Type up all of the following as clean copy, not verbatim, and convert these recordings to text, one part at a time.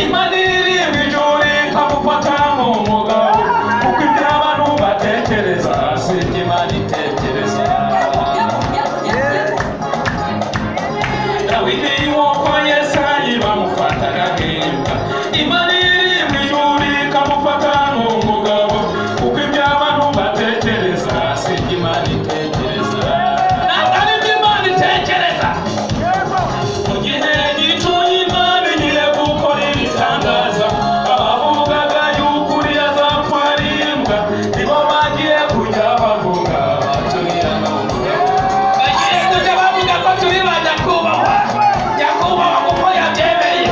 Imana iri mu ijuru ikamufata nk'umugabo kuko ibyo abantu batekereza si ibyo Imana itekereza. Dawidi w'uko Yesayi bamufataga nk'imbwa, Imana iri mu ijuru ikamufata nk'umugabo kuko ibyo abantu batekereza si ibyo Imana itekereza. Ntabwo ari ibyo Imana itekereza. Mu gihe gicuye Imana igiye gukora ibitangaza, abavugaga yuko uriya azapfa ari imbwa nibo bagiye kujya bavuga baturiya n'umugabo. Bagiye kujya bavuga ko turi ba nyakubahwa, nyakubahwa kuko yabyemeye.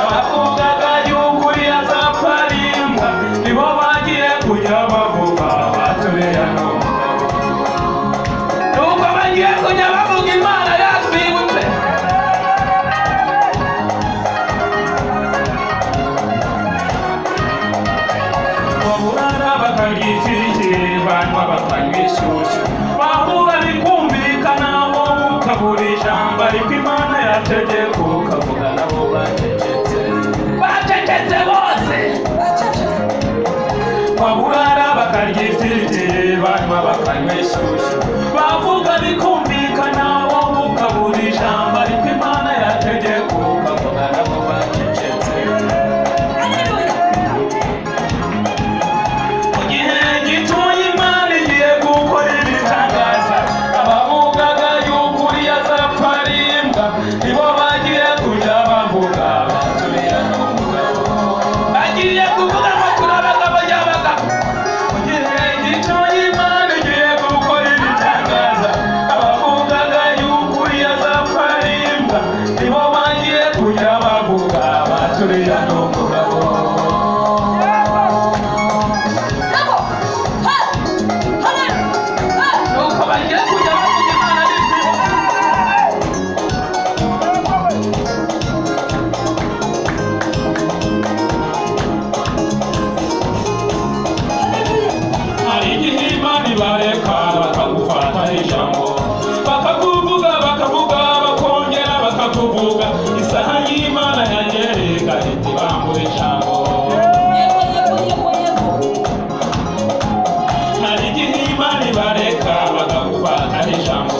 Abavugaga yuko uriya azapfa ari imbwa nibo bagiye kujya bavuga baturiya n'umugabo. Nuko bagiye kujya bavuga Imana yatwibutse. Baburara bakarya ifiriti banywa bakanywa inshyushyu, bahura bikumvikana wowe ukabura ijambo ariko Imana yategeka ukavuga nabo bacecetse. Bacecetse bose. Baburara bakarya ifiriti banywa bakanywa inshyushyu, bavuga bikumvikana wowe ukabura ijambo ariko Imana yategeka ukavuga nabo bacecetse. Mu gihe gituye Imana igiye gukora ibitangaza, abavugaga yuko uriya azapfa ari imbwa nibo bagiye kujya bavuga baturiya n'umugabo. Bagiye kuvuga ngo turi abagabo nyabagabo. Mu gihe gituye Imana igiye gukora ibitangaza, abavugaga yuko uriya azapfa ari imbwa nibo bagiye kujya bavuga baturiya n'umugabo. Nuko bagiye kujya bavuga Imana n'ibyivugo. Hari igihe Imana ibareka bakagufata ijambo, bakakuvuga bakavuga bakongera bakakuvuga, isaha y'Imana yagera igahita ibambura ijambo. Hari igihe Imana ibareka bakagufata ijambo,